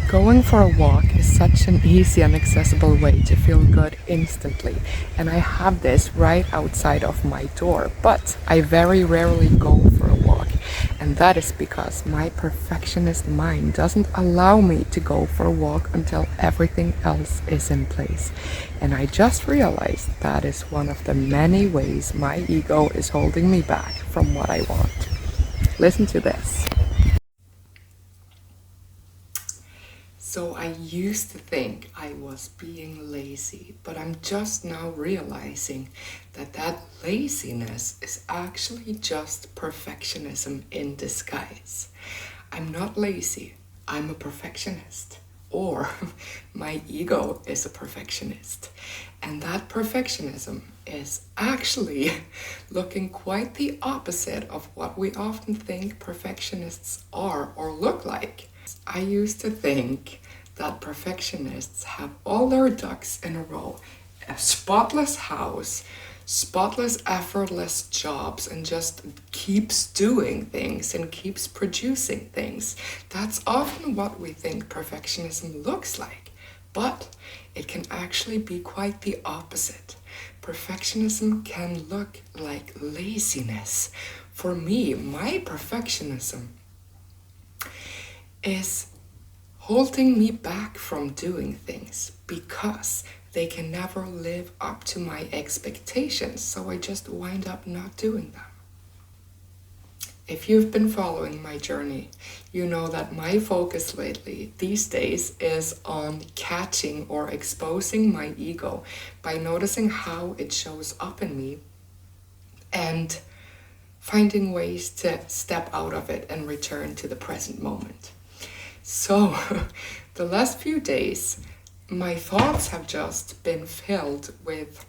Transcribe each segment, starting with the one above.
Going for a walk is such an easy and accessible way to feel good instantly, and I have this right outside of my door, but I very rarely go for a walk, and that is because my perfectionist mind doesn't allow me to go for a walk until everything else is in place. And I just realized that is one of the many ways my ego is holding me back from what I want. Listen to this. So I used to think I was being lazy, but I'm just now realizing that laziness is actually just perfectionism in disguise. I'm not lazy, I'm a perfectionist. Or my ego is a perfectionist. And that perfectionism is actually looking quite the opposite of what we often think perfectionists are or look like. I used to think that perfectionists have all their ducks in a row, a spotless house, spotless, effortless jobs, and just keeps doing things and keeps producing things. That's often what we think perfectionism looks like, but it can actually be quite the opposite. Perfectionism can look like laziness. For me, my perfectionism is holding me back from doing things because they can never live up to my expectations, so I just wind up not doing them. If you've been following my journey, you know that my focus lately, these days, is on catching or exposing my ego by noticing how it shows up in me and finding ways to step out of it and return to the present moment. So, the last few days, my thoughts have just been filled with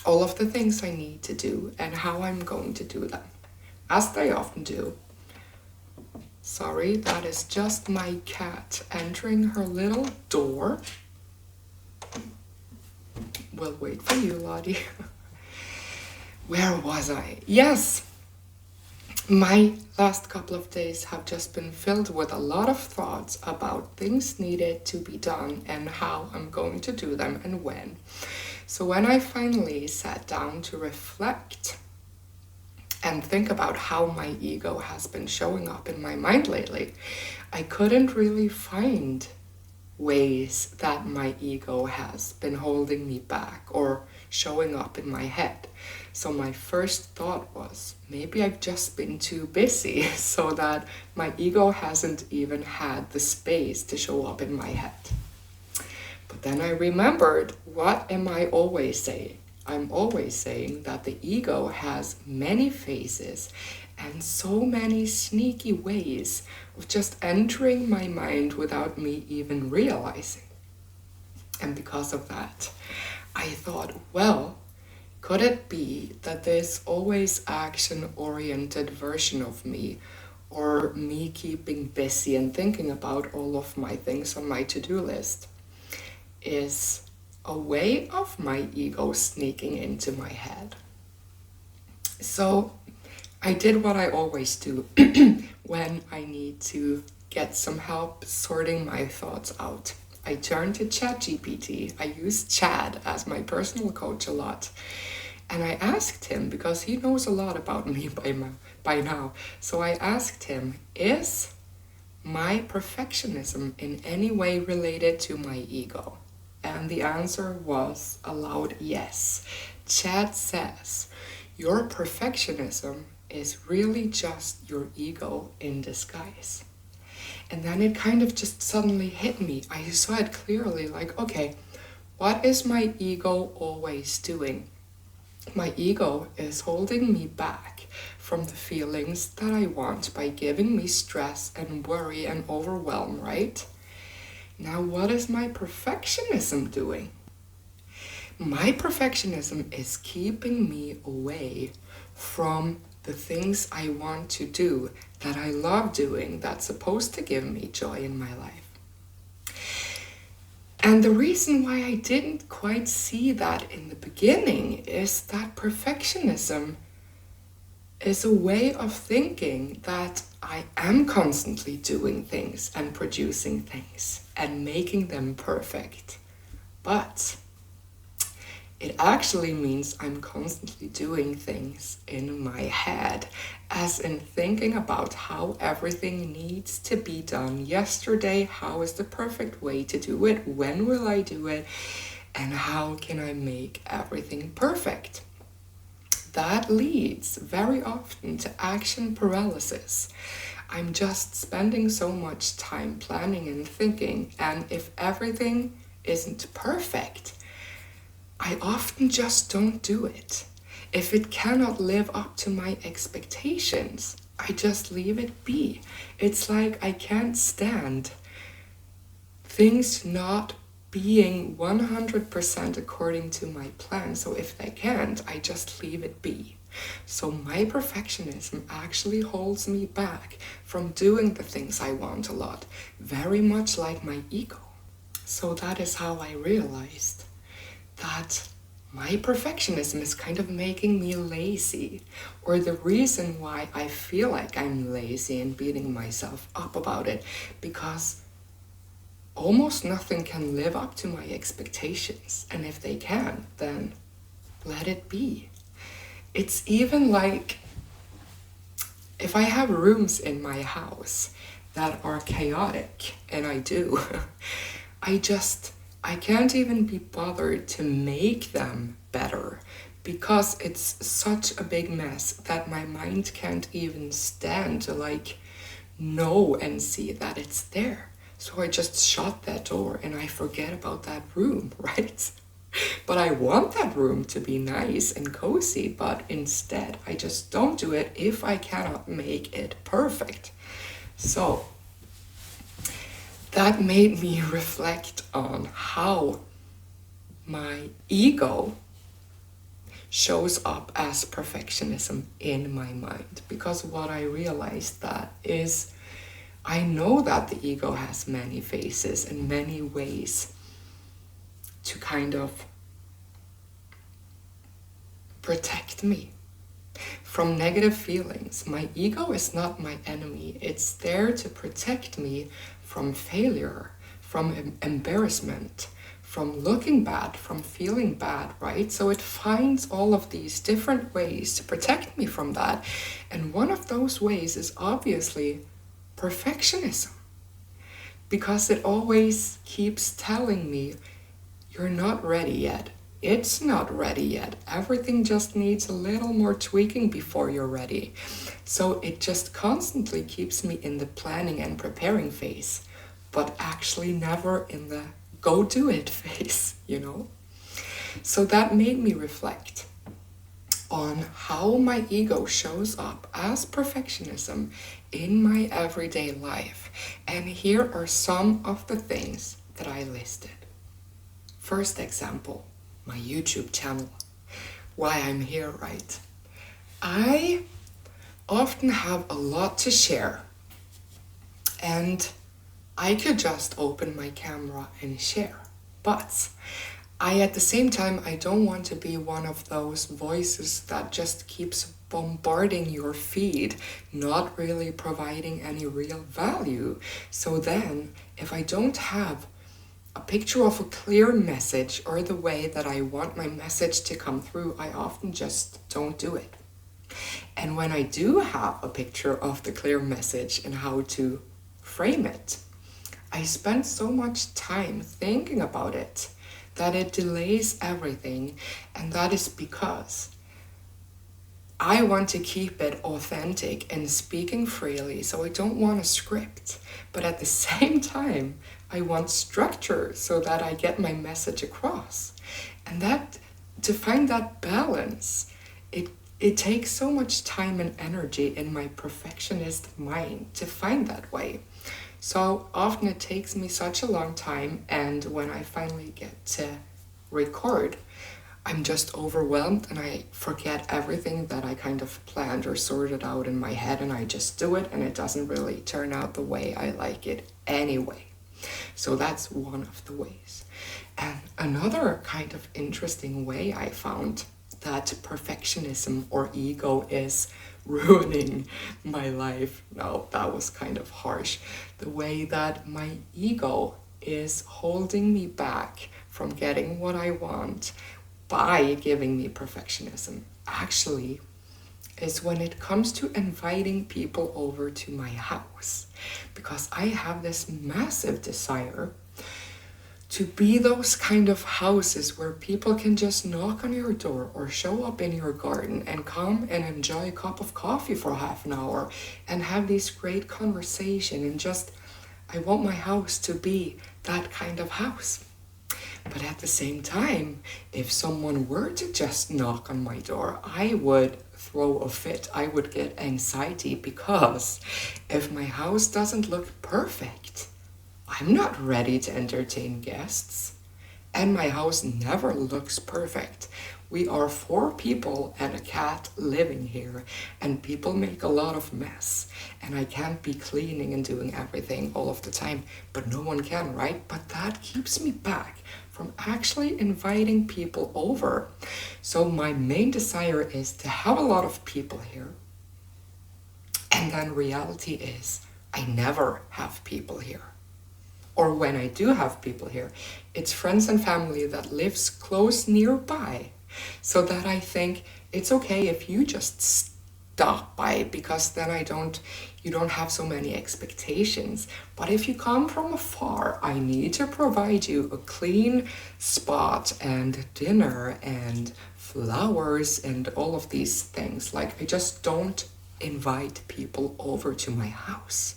all of the things I need to do and how I'm going to do them, as they often do. Sorry, that is just my cat entering her little door. We'll wait for you, Lottie. Where was I? Yes. My last couple of days have just been filled with a lot of thoughts about things needed to be done and how I'm going to do them and when. So when I finally sat down to reflect and think about how my ego has been showing up in my mind lately, I couldn't really find ways that my ego has been holding me back or showing up in my head. So my first thought was, maybe I've just been too busy so that my ego hasn't even had the space to show up in my head. But then I remembered, what am I always saying? I'm always saying that the ego has many faces and so many sneaky ways of just entering my mind without me even realizing. And because of that, I thought, well, could it be that this always action-oriented version of me, or me keeping busy and thinking about all of my things on my to-do list, is a way of my ego sneaking into my head? So I did what I always do when I need to get some help sorting my thoughts out. I turned to ChatGPT. I use Chad as my personal coach a lot. And I asked him, because he knows a lot about me by now, so I asked him, is my perfectionism in any way related to my ego? And the answer was a loud yes. Chad says, your perfectionism is really just your ego in disguise. And then it kind of just suddenly hit me. I saw it clearly, like, okay, what is my ego always doing? My ego is holding me back from the feelings that I want by giving me stress and worry and overwhelm, right? Now, what is my perfectionism doing? My perfectionism is keeping me away from the things I want to do, that I love doing, that's supposed to give me joy in my life. And the reason why I didn't quite see that in the beginning is that perfectionism is a way of thinking that I am constantly doing things and producing things and making them perfect. But it actually means I'm constantly doing things in my head, as in thinking about how everything needs to be done yesterday, how is the perfect way to do it, when will I do it, and how can I make everything perfect. That leads very often to action paralysis. I'm just spending so much time planning and thinking, and if everything isn't perfect, I often just don't do it. If it cannot live up to my expectations, I just leave it be. It's like I can't stand things not being 100% according to my plan. So if they can't, I just leave it be. So my perfectionism actually holds me back from doing the things I want a lot, very much like my ego. So that is how I realized that my perfectionism is kind of making me lazy, or the reason why I feel like I'm lazy and beating myself up about it, because almost nothing can live up to my expectations, and if they can, then let it be. It's even like if I have rooms in my house that are chaotic, and I do, I can't even be bothered to make them better because it's such a big mess that my mind can't even stand to know and see that it's there. So I just shut that door and I forget about that room, right? But I want that room to be nice and cozy, but instead I just don't do it if I cannot make it perfect. So that made me reflect on how my ego shows up as perfectionism in my mind. Because what I realized that is, I know that the ego has many faces and many ways to kind of protect me from negative feelings. My ego is not my enemy. It's there to protect me from failure, from embarrassment, from looking bad, from feeling bad, right? So it finds all of these different ways to protect me from that. And one of those ways is obviously perfectionism, because it always keeps telling me, you're not ready yet. It's not ready yet. Everything just needs a little more tweaking before you're ready. So it just constantly keeps me in the planning and preparing phase, but actually never in the go do it phase, So that made me reflect on how my ego shows up as perfectionism in my everyday life. And here are some of the things that I listed. First example, my YouTube channel. Why I'm here, right? I often have a lot to share, and I could just open my camera and share. But at the same time, I don't want to be one of those voices that just keeps bombarding your feed, not really providing any real value. So then, if I don't have a picture of a clear message or the way that I want my message to come through, I often just don't do it. And when I do have a picture of the clear message and how to frame it, I spend so much time thinking about it that it delays everything. And that is because I want to keep it authentic and speaking freely, so I don't want a script. But at the same time, I want structure so that I get my message across. And that, to find that balance, it takes so much time and energy in my perfectionist mind to find that way. So often it takes me such a long time, and when I finally get to record, I'm just overwhelmed and I forget everything that I kind of planned or sorted out in my head, and I just do it, and it doesn't really turn out the way I like it anyway. So that's one of the ways. And another kind of interesting way I found that perfectionism or ego is ruining my life. No, that was kind of harsh. The way that my ego is holding me back from getting what I want by giving me perfectionism actually is when it comes to inviting people over to my house. Because I have this massive desire to be those kind of houses where people can just knock on your door or show up in your garden and come and enjoy a cup of coffee for half an hour and have this great conversation and just, I want my house to be that kind of house. But at the same time, if someone were to just knock on my door, I would throw a fit. I would get anxiety because if my house doesn't look perfect, I'm not ready to entertain guests. And my house never looks perfect. We are 4 people and a cat living here, and people make a lot of mess. And I can't be cleaning and doing everything all of the time, but no one can, right? But that keeps me back from actually inviting people over. So my main desire is to have a lot of people here. And then reality is I never have people here. Or when I do have people here, it's friends and family that lives close nearby. So that I think it's okay if you just stop by, because then you don't have so many expectations. But if you come from afar, I need to provide you a clean spot and dinner and flowers and all of these things. Like, I just don't invite people over to my house.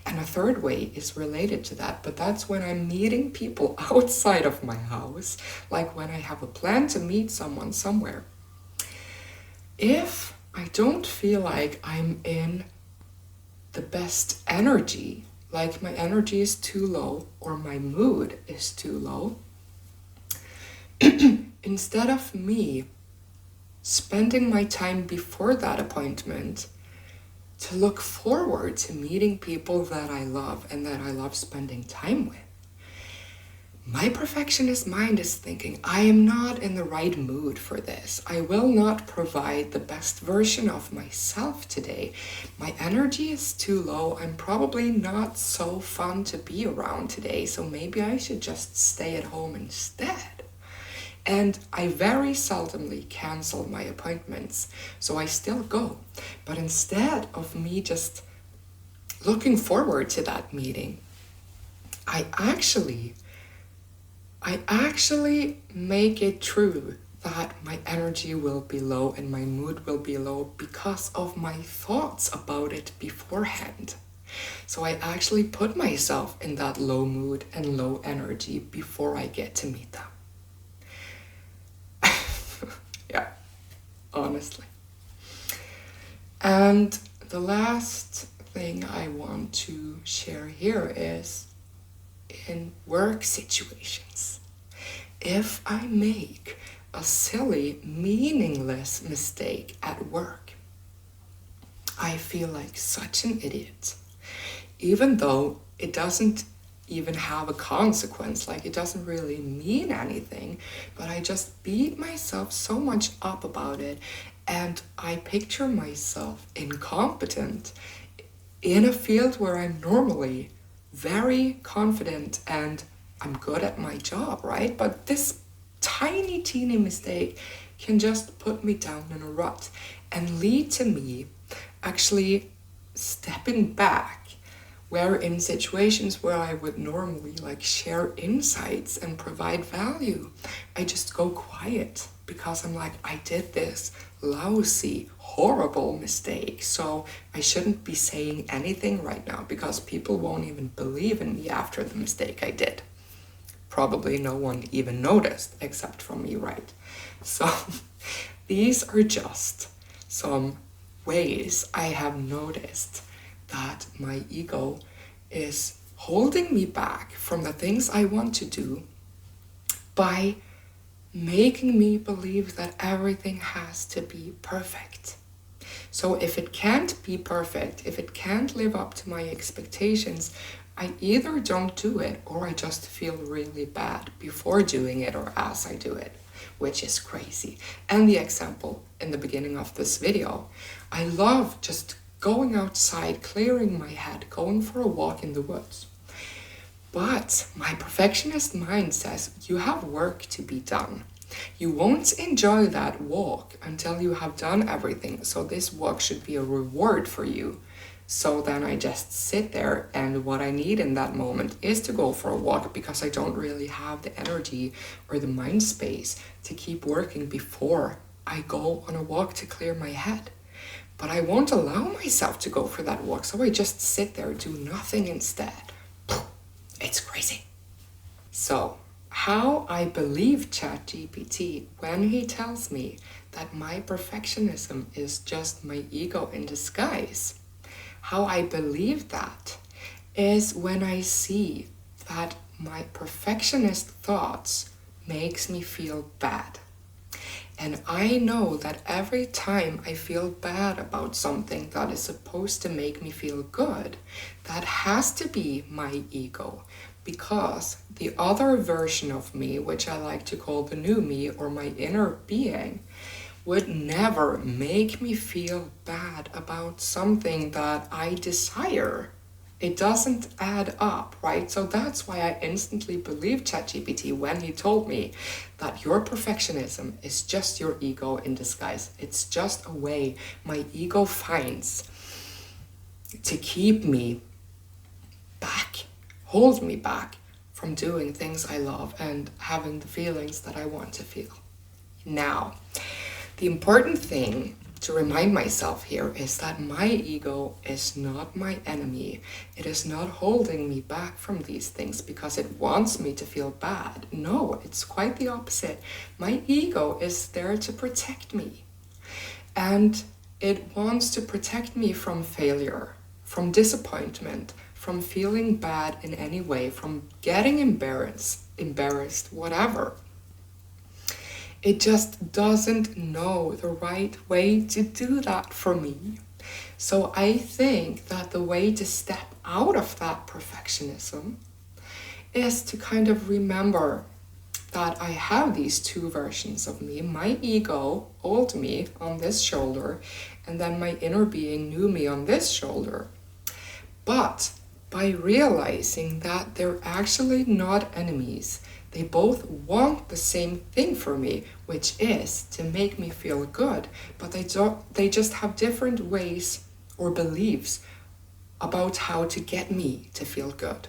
And a third way is related to that, but that's when I'm meeting people outside of my house, like when I have a plan to meet someone somewhere. If I don't feel like I'm in the best energy, like my energy is too low or my mood is too low, instead of me spending my time before that appointment to look forward to meeting people that I love and that I love spending time with, my perfectionist mind is thinking, I am not in the right mood for this. I will not provide the best version of myself today. My energy is too low. I'm probably not so fun to be around today, so maybe I should just stay at home instead. And I very seldomly cancel my appointments, so I still go. But instead of me just looking forward to that meeting, I actually make it true that my energy will be low and my mood will be low because of my thoughts about it beforehand. So I actually put myself in that low mood and low energy before I get to meet them. Yeah, honestly. And the last thing I want to share here is in work situations. If I make a silly, meaningless mistake at work, I feel like such an idiot. Even though it doesn't even have a consequence, like it doesn't really mean anything, but I just beat myself so much up about it, and I picture myself incompetent in a field where I'm normally very confident and I'm good at my job, right? But this tiny, teeny mistake can just put me down in a rut and lead to me actually stepping back, where in situations where I would normally like share insights and provide value, I just go quiet because I'm like, I did this lousy, horrible mistake, so I shouldn't be saying anything right now because people won't even believe in me after the mistake I did. Probably no one even noticed except for me, right? So these are just some ways I have noticed that my ego is holding me back from the things I want to do by making me believe that everything has to be perfect. So if it can't be perfect, if it can't live up to my expectations, I either don't do it or I just feel really bad before doing it or as I do it, which is crazy. And the example in the beginning of this video, I love just going outside, clearing my head, going for a walk in the woods. But my perfectionist mind says you have work to be done. You won't enjoy that walk until you have done everything, so this walk should be a reward for you. So then I just sit there, and what I need in that moment is to go for a walk because I don't really have the energy or the mind space to keep working before I go on a walk to clear my head. But I won't allow myself to go for that walk, so I just sit there, do nothing instead. It's crazy. So, how I believe ChatGPT when he tells me that my perfectionism is just my ego in disguise. How I believe that is when I see that my perfectionist thoughts makes me feel bad. And I know that every time I feel bad about something that is supposed to make me feel good, that has to be my ego. Because the other version of me, which I like to call the new me or my inner being, would never make me feel bad about something that I desire. It doesn't add up, right? So that's why I instantly believed ChatGPT when he told me that your perfectionism is just your ego in disguise. It's just a way my ego finds to keep me back, hold me back from doing things I love and having the feelings that I want to feel. Now, the important thing to remind myself here is that my ego is not my enemy. It is not holding me back from these things because it wants me to feel bad. No, it's quite the opposite. My ego is there to protect me. And it wants to protect me from failure, from disappointment, from feeling bad in any way, from getting embarrassed, whatever. It just doesn't know the right way to do that for me. So I think that the way to step out of that perfectionism is to kind of remember that I have these two versions of me, my ego, old me, on this shoulder, and then my inner being, new me, on this shoulder. But by realizing that they're actually not enemies, they both want the same thing for me, which is to make me feel good, but they just have different ways or beliefs about how to get me to feel good.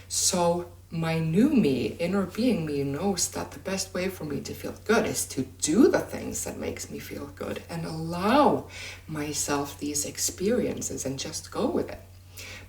So my new me, inner being me, knows that the best way for me to feel good is to do the things that makes me feel good and allow myself these experiences and just go with it.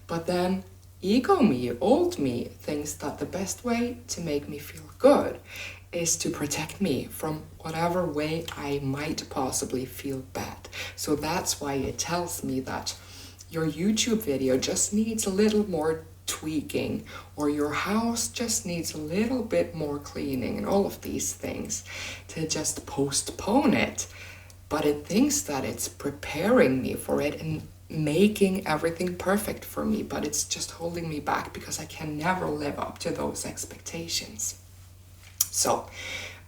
But then ego me, old me, thinks that the best way to make me feel good is to protect me from whatever way I might possibly feel bad. So that's why it tells me that your YouTube video just needs a little more tweaking, or your house just needs a little bit more cleaning, and all of these things to just postpone it. But it thinks that it's preparing me for it and making everything perfect for me, but it's just holding me back because I can never live up to those expectations. So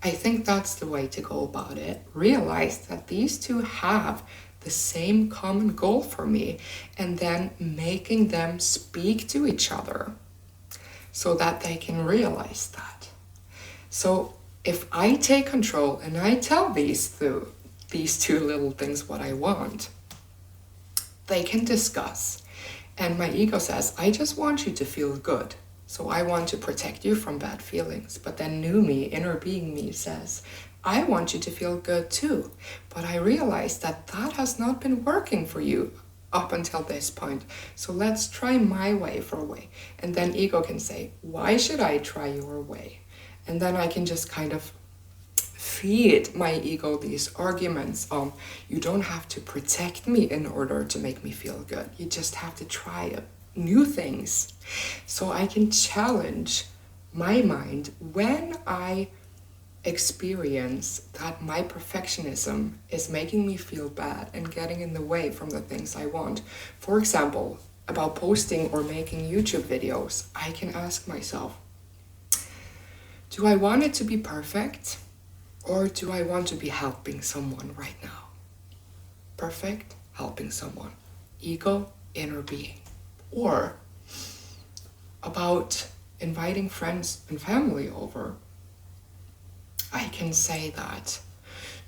I think that's the way to go about it. Realize that these two have the same common goal for me, and then making them speak to each other so that they can realize that. So if I take control and I tell these two little things what I want, they can discuss. And my ego says, I just want you to feel good. So I want to protect you from bad feelings. But then new me, inner being me, says, I want you to feel good too. But I realize that that has not been working for you up until this point. So let's try my way for a way. And then ego can say, why should I try your way? And then I can just kind of feed my ego these arguments on, you don't have to protect me in order to make me feel good. You just have to try new things. So I can challenge my mind when I experience that my perfectionism is making me feel bad and getting in the way from the things I want. For example, about posting or making YouTube videos, I can ask myself, do I want it to be perfect? Or do I want to be helping someone right now? Perfect, helping someone. Ego, inner being. Or about inviting friends and family over, I can say that,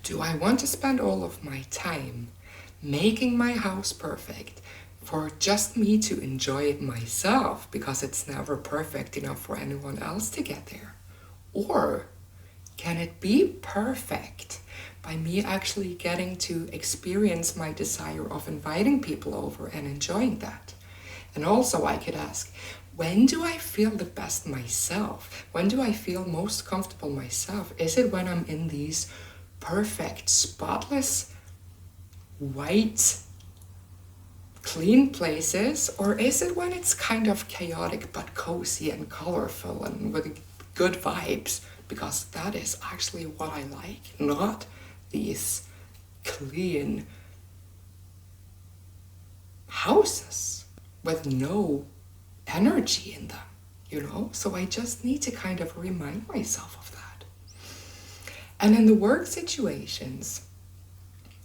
do I want to spend all of my time making my house perfect for just me to enjoy it myself because it's never perfect enough for anyone else to get there? Or can it be perfect by me actually getting to experience my desire of inviting people over and enjoying that? And also I could ask, when do I feel the best myself? When do I feel most comfortable myself? Is it when I'm in these perfect, spotless, white, clean places? Or is it when it's kind of chaotic but cozy and colorful and with good vibes? Because that is actually what I like, not these clean houses with no energy in them, So I just need to kind of remind myself of that. And in the work situations,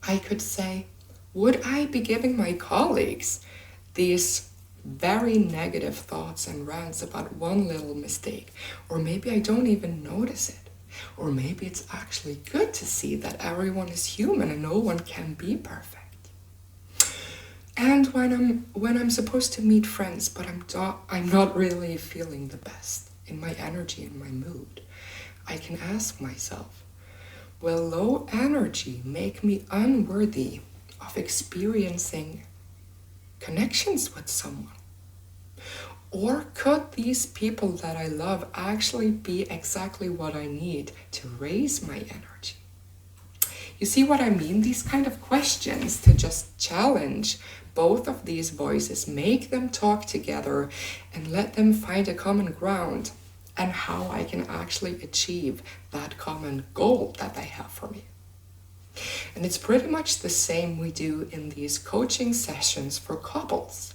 I could say, would I be giving my colleagues these very negative thoughts and rants about one little mistake? Or maybe I don't even notice it. Or maybe it's actually good to see that everyone is human and no one can be perfect. And when I'm supposed to meet friends, but I'm not really feeling the best in my energy and my mood, I can ask myself, will low energy make me unworthy of experiencing connections with someone? Or could these people that I love actually be exactly what I need to raise my energy? You see what I mean? These kind of questions to just challenge both of these voices, make them talk together and let them find a common ground and how I can actually achieve that common goal that they have for me. And it's pretty much the same we do in these coaching sessions for couples.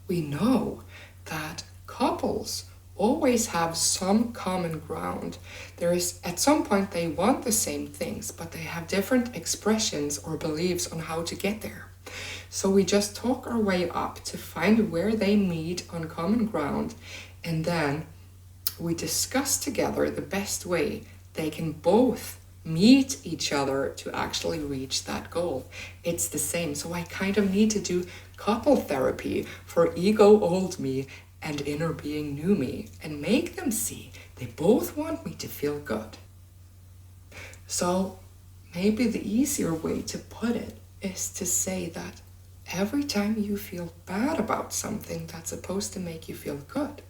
We know that couples always have some common ground. There is, at some point they want the same things, but they have different expressions or beliefs on how to get there. So we just talk our way up to find where they meet on common ground, and then we discuss together the best way they can both meet each other to actually reach that goal. It's the same. So I kind of need to do couple therapy for ego old me and inner being new me and make them see they both want me to feel good. So maybe the easier way to put it is to say that every time you feel bad about something that's supposed to make you feel good,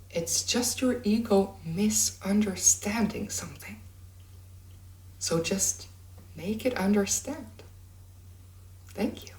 it's just your ego misunderstanding something. So just make it understand. Thank you.